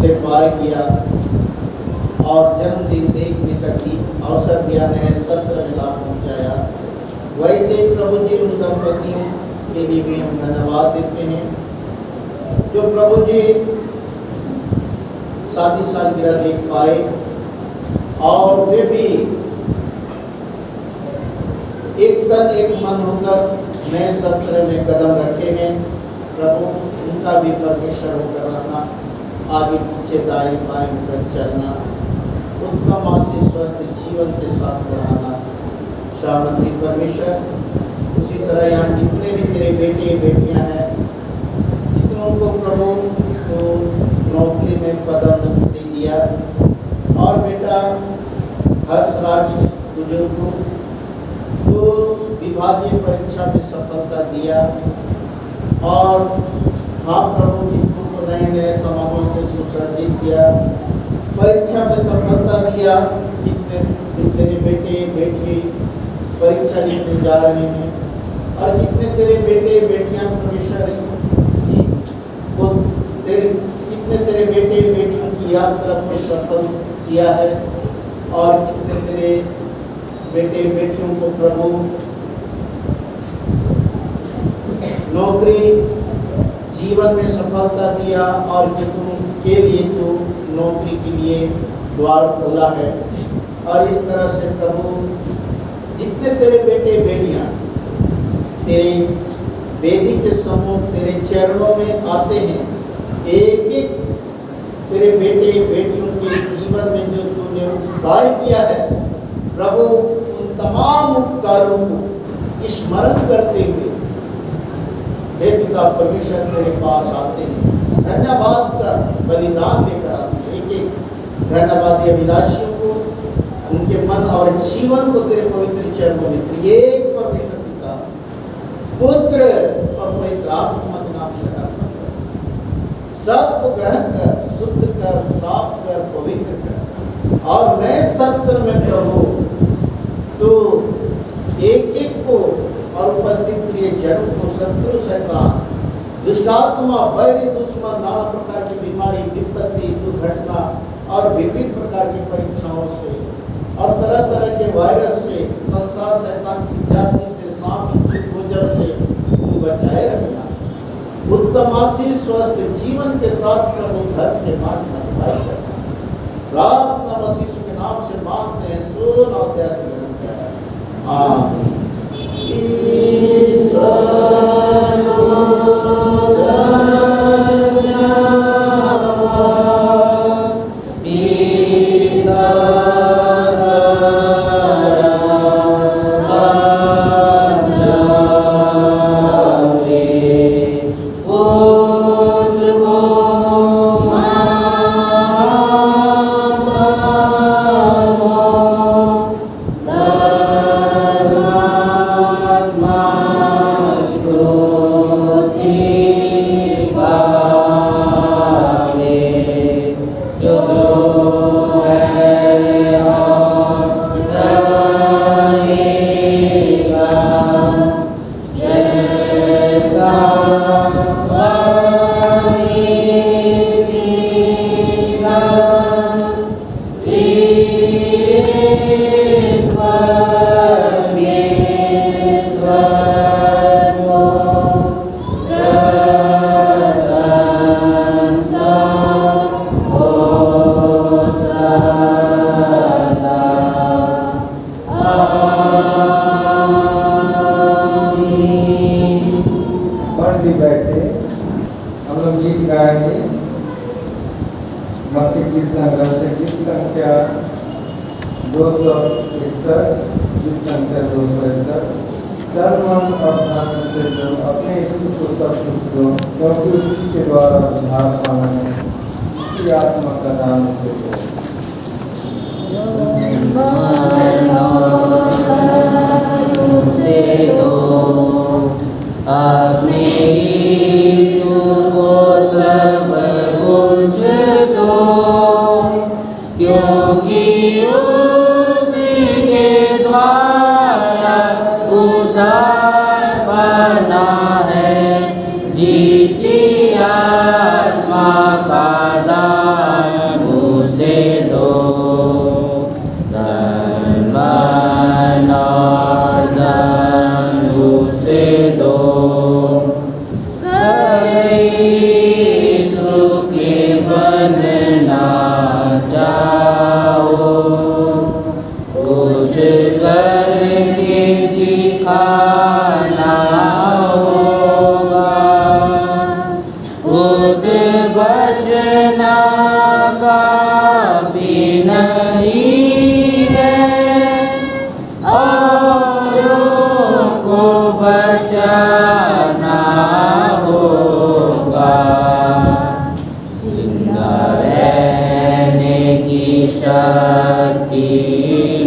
से पार किया और जन्मदिन देखने का अवसर दिया, नए सत्र में लाभ पहुँचाया। वैसे प्रभु जी उन दंपतियों के लिए भी हम धन्यवाद देते हैं जो प्रभु जी शादी सालगिरह देख पाए और वे भी एक तन एक मन होकर नए सत्र में कदम रखे हैं। प्रभु उनका भी परमेश्वर होकर रहना, आगे पीछे दाएं बाएं होकर चलना, उत्तम आशीष स्वस्थ जीवन के साथ बढ़ाना। शामती परमेश्वर, उसी तरह यहाँ जितने भी तेरे बेटे बेटियाँ हैं, जितनों को प्रभु तो नौकरी में पदोन्नति दिया, और बेटा हर्षराज बुजुर्ग को तो विभागीय परीक्षा में सफलता दिया, और हाँ प्रभु जिनको को नए नए समारोह से सुसज्जित किया, परीक्षा में सफलता दिया। कितने तेरे बेटे बेटी परीक्षा लिखने जा रहे हैं, और कितने तेरे बेटे बेटियां परमेश्वर को कितने तेरे बेटे बेटियों की यात्रा को सफल किया है, और कितने तेरे बेटे बेटियों को प्रभु नौकरी जीवन में सफलता दिया, और कितनों के लिए तो नौकरी के लिए द्वार खोला है। और इस तरह से प्रभु जितने तेरे बेटे बेटियां तेरे वेदी के सम्मुख तेरे चरणों में आते हैं, एक एक तेरे बेटे बेटियों के जीवन में जो तूने उपकार किया है प्रभु, उन तमाम उपकारों को स्मरण करते हुए हे पिता परमेश्वर तेरे पास आते हैं, धन्यवाद का बलिदान लेकर आते हैं। एक एक धन्यवादी अभिलाषियों को, उनके मन और जीवन को तेरे पवित्र चरणों में एक परमेश्वर पिता पुत्र और पवित्र आत्मा के नाम से सब ग्रहण कर, शुद्ध कर, साफ कर, पवित्र कर, और नए सत्र में प्रभु तो एक एक को और उपस्थित प्रिय जनों को शत्रु शैतान दुष्टात्मा वैरी दुश्मन नाना प्रकार की बीमारी विपत्ति दुर्घटना और विभिन्न प्रकार की परीक्षाओं से और तरह तरह के वायरस से, संसार शैतान की जाति से, सांप गोजर से तू बचाए रखना। उत्तम आशीष स्वस्थ जीवन के साथ प्रभु धर्म के मार्ग में अगुवाई करना। प्रार्थना मसीह के नाम से मांगते हैं, सो नाते आमीन। बैठे हम लोग गीत गाएंगे। मसीह गीत संग्रह से गीत संख्या 261, गीत संख्या 261। तन मन और धन से जो अपने ईश्वर को सब कुछ दो, क्योंकि उसी के द्वारा उद्धार पाना है, उसकी आत्मा का दान उसे दो।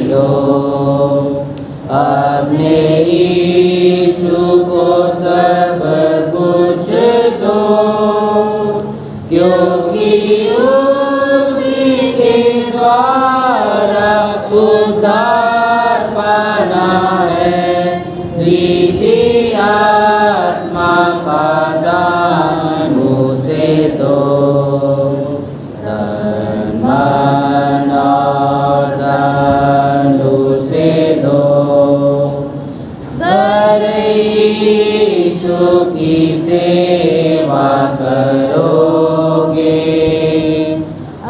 लो। अपने यीशु को सब कुछ दो, क्योंकि उसी के द्वारा उद्धार पाना है। जीती आत्मा का दान उसे दो। तन मन और धन उसे दो। हर यीशु की सेवा करोगे,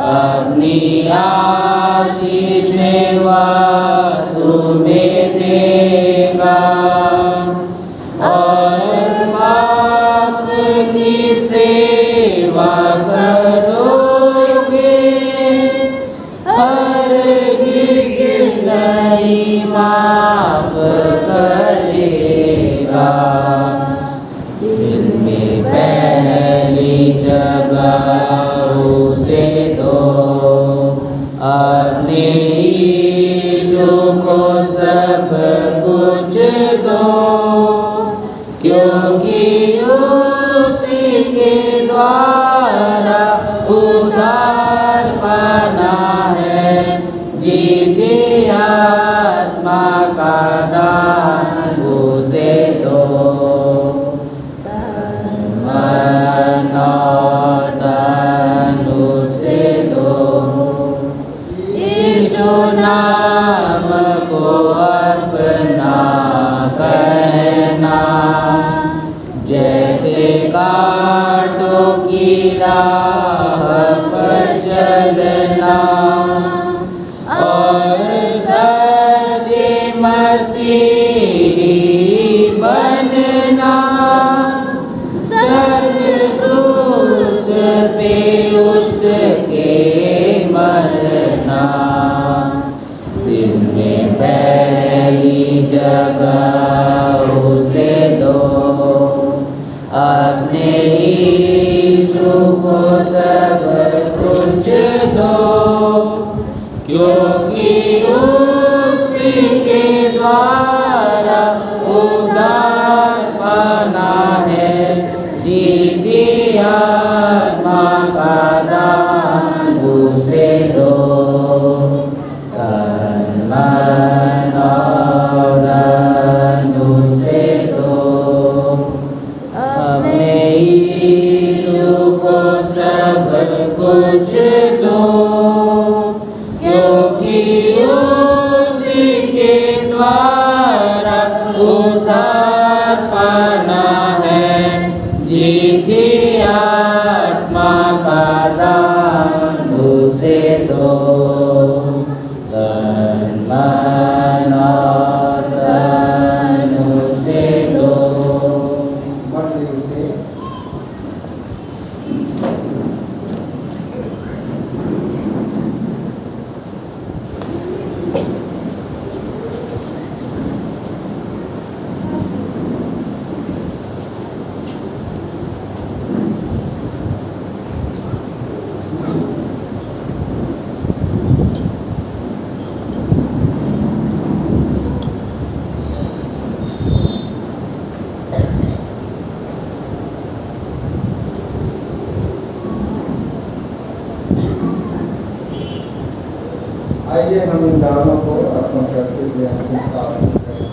अपनी आशीष सेवा तुम्हें देगा। और बाप की सेवा करोगे, हर गिरलाई माफ करेगा। दिल में पहली जगह उसे दो। अपने यीशु को सब कुछ दो, क्योंकि उसी के द्वारा उद्धार पाना है। जीती आत्मा का दान उसे दो। मन और धन उसे दो। यीशु नाम को अपना कहना, जैसे कांटों की राह पर चलना। और सच्चे मसीही बनना, सर क्रूस पे उसके मरना। दिल में पहली जगह उसे दो। अपने यीशु को सब कुछ दो, क्योंकि उसी के द्वारा उद्धार पाना है। जीती आत्मा का दान उसे दो। तन मन और धन उसे दो। अपने यीशु को सब कुछ दो, क्योंकि उसी के द्वारा उद्धार पाना है। जीती आत्मा का दान उसे दो। तन मन और धन उसे दो। आइए हम इन दानों को अर्पण करते हुए अपनी प्रार्थना करें।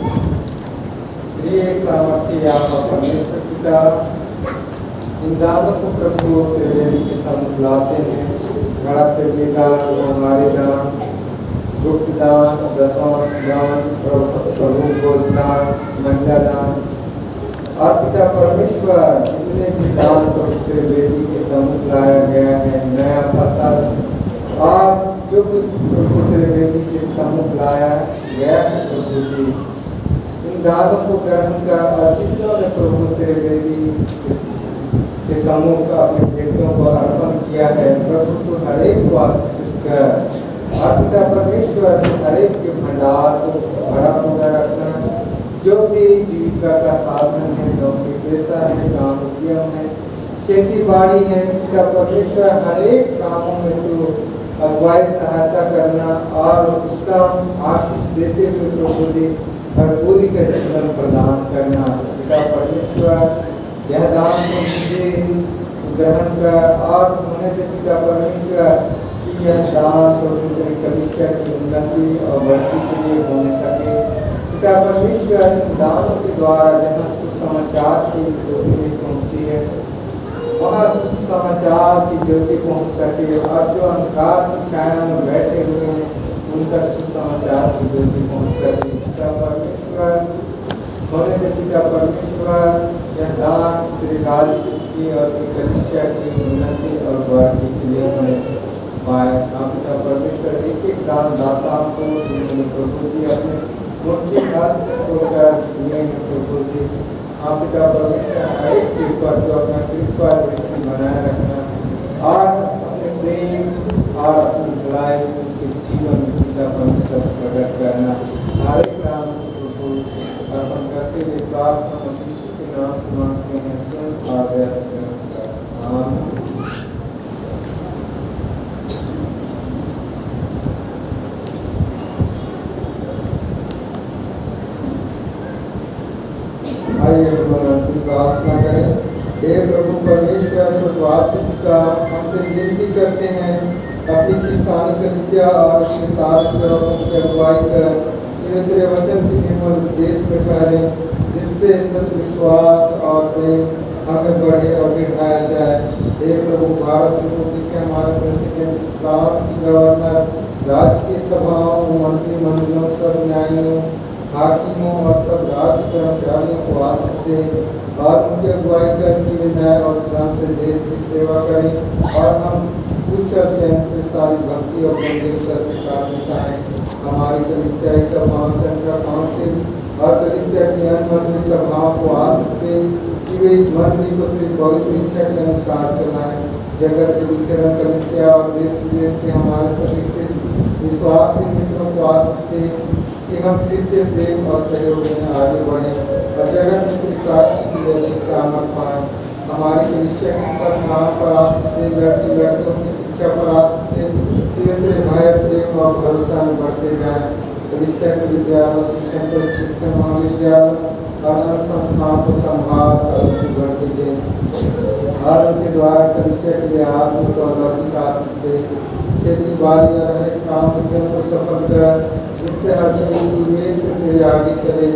प्रिय एक सामर्थ्य आप परमेश्वर पिता, इन दानों को प्रभु तेरे के सामने लाते हैं। घड़ा से दान, हमारे दान, गुप्त दान, दशमांश दान, प्रभु को दान, महिला दान, और पिता परमेश्वर जितने भी दान पवित्र वेदी के सम्मुख लाया गया है, नया फसल और जो कुछ प्रभु तेरे वेदी के सम्मुख लाया गया है प्रभु जी, इन दानों को ग्रहण कर और जितनों ने प्रभु तेरे वेदी के सम्मुख अपने बेटियों को अर्पण किया है, प्रभु तो हर एक को आशीषित कर। और पिता परमेश्वर हर एक के भंडार को भरा पूरा रखना। जो भी जीविका का साधन है, नौकरी पेशा है, काम उद्यम है, खेती बाड़ी है, पिता परमेश्वर हर एक कामों में तो अगुवाई सहायता करना और उत्तम आशीष देते हुए प्रभु जी भरपूरी का जीवन प्रदान करना। पिता परमेश्वर यह दान को मुझे ग्रहण कर और होने दे पिता परमेश्वर कि यह दान प्रभु तेरी कलीसिया की उन्नति और बढ़ती के लिए होने सके। पिता परमेश्वर इन दानों के द्वारा जहाँ सुसमाचार की ज्योति पहुँची है वहाँ सुसमाचार की ज्योति पहुँच सके और जो अंधकार की छाया में बैठे हुए हैं उन तक सुसमाचार की ज्योति पहुँच सके। पिता परमेश्वर होने दे पिता परमेश्वर यह दान तेरे राज्य की और तेरी कलीसिया की उन्नति और बढ़ती के लिए होने पाए। हाँ पिता परमेश्वर एक एक दान दाताओं को प्रभु जी अपने मुट्ठी हाथ से खोलकर दिए हैं प्रभु जी। हाँ पिता परमेश्वर हर एक के ऊपर जो अपना कृपा दृष्टि बनाए रखना और अपने प्रेम और अपनी भलाई उनके जीवन में पिता परमेश्वर प्रकट करना। हर एक नाम प्रभु अर्पण करते हुए प्रार्थना मसीह के नाम से मांगते हैं, सुन और दया कर। आमीन। आइए हम अपनी प्रार्थना करें। हे प्रभु परमेश्वर स्वर्गवासी पिता, हमसे विनती करते हैं अपनी कीर्तन कलीसिया और उसके सारे सेवकों की अगुवाई कर कि तेरे वचन की निर्मल उपदेश में ठहरे, जिससे सच विश्वास और प्रेम हमें बढ़े और बढ़ाया जाए। हे प्रभु भारत रिपब्लिक के हमारे प्रेसिडेंट फ्रांस की गवर्नर, राज्य की सभाओं, मंत्रिमंडलों, सब न्यायियों, हाकिमों और सब राज्य कर्मचारियों को आशीष दे और उनकी अगुवाई कर कि वे न्याय और धर्म से देश की सेवा करें और हम कुशल चैन से सारी भक्ति और गंभीरता से काम निभाएं। हमारी कलीसियाई सभाओं, सेंट्रल काउंसिल और कलीसिया की अन्य मंत्री सभाओं को आशीष दे कि वे इस मंत्री को तेरी पवित्र इच्छा के अनुसार चलाएं। जगत के वितरण कलीसिया और देश विदेश के हमारे सभी विश्वासी मित्रों को आशीष दे कि हम कृत्य प्रेम और सहयोग में आगे बढ़ें और जगत में कोई साक्षी की देने का सामर्थ पाएं। हमारी कलीसिया की सब नाम पर आशीष दे, लड़की लड़कों की शिक्षा पर आशीष दे कि वे तेरे भय, प्रेम और भरोसा में बढ़ते जाएं। कलीसिया के विद्यालयों, शिक्षण पर शिक्षण, महाविद्यालय और संस्थाओं को संभाल और बढ़ती दे और उनके द्वारा कलीसिया के लिए आत्मिक और लौकिक आशीष दे। खेती बाड़ी या रहे काम को सफल कर, जिससे हर कोई से तेरे आगे चले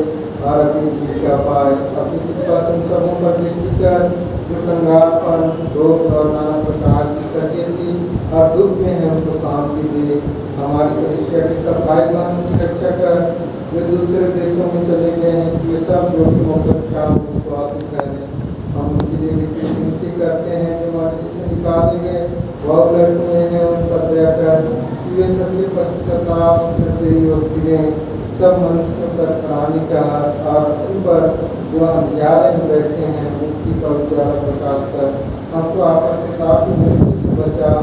और अपनी जीविका पाए। अपनी कृपा से सबों पर दृष्टि कर जो कंगालपन, रोग और नाना प्रकार की सकेती और दुख में है उनको शांति दे। हमारी कलीसिया के सब भाई बहनों की रक्षा कर जो दूसरे देशों में चले गए हैं कि वे सब जोखिमों पर विश्वासी ठहरे। हम उनके लिए विनती करते हैं जो मर्जी से निकाले गए वह लड़कों में है उन पर दया कर कि वे सच्चे पश्चाताप से तेरी ओर फिरें। सब मनुष्यों पर प्राणी का और उन पर जो अंधियारे में बैठे हैं मुक्ति का उजाला प्रकाश कर हमको आपस से काफी मृत्यु से बचा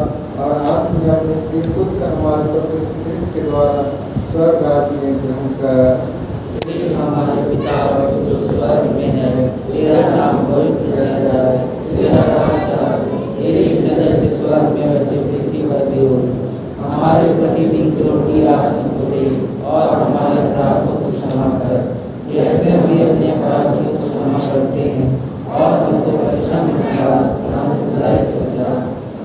और आत्म में अपने प्रिय पुत्र हमारे प्रभु यीशु क्रिस्त के द्वारा स्वर्ग राज्य में ग्रहण कर। हमारे पिता जो स्वर्ग में है, तेरा नाम पवित्र जाए, तेरा राज्य आए, तेरी इच्छा जैसे स्वर्ग में वैसे पृथ्वी पर भी हो। हमारे प्रतिदिन की रोटी आज हमको दे और हमारे अपराधों को क्षमा कर, जैसे हम भी अपने अपराधियों को क्षमा करते हैं, और हमको परीक्षा में बुराई से बचा,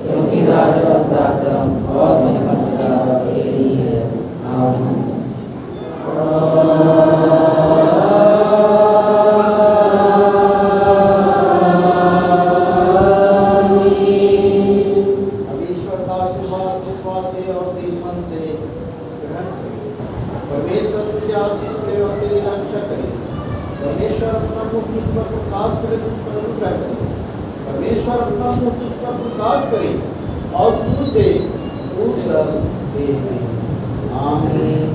क्योंकि राज और पराक्रम और महिमा सदा तेरी है। आमीन। परमेश्वर अपना मुँह तुझ पर प्रकाश करे और तुझे दे। आमीन।